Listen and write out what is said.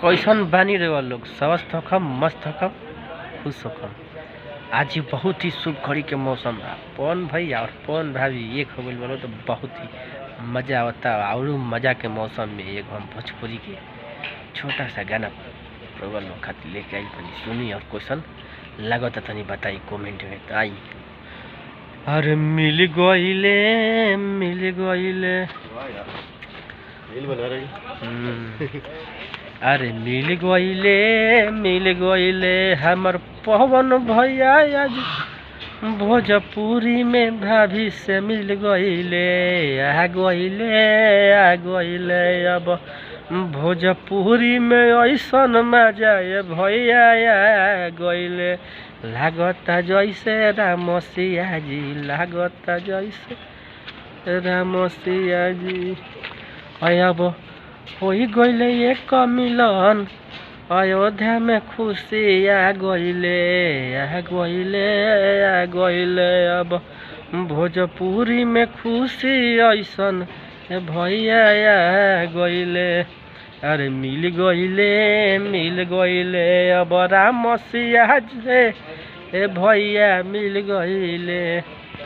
कैसन बानी रहे लोग, स्वस्थ होखम, मस्त होखम, खुश होखम। आज ही बहुत ही शुभ घड़ी के मौसम बा। पवन भैया और पवन भाभी एक हो गइल बोलो तो बहुत ही मजा आवता। और मजा के मौसम में एक हम भोजपुरी के छोटा सा गाना प्रोग्राम लोग खातिर लेके आई बनी, सुनी और क्वेश्चन लगता तनी बताई कमेंट में। तो आई अरे मिल गइले अरे मिल गइले हमर पवन भैया आज भोजपुरी में भाभी से मिल गइले। आ गइले अब भोजपुरी में ऐसन मजा ये भैया आ गइले। लागता जैसे राम सिया जी, लागता जैसे राम सिया जी। अब हो गइले एक मिलन, अयोध्या में खुशी आ गइले। अब भोजपुरी में खुशी ऐसन भैया आ गइले। अरे मिल गइले अब राम सिया जी भैया मिल गइले।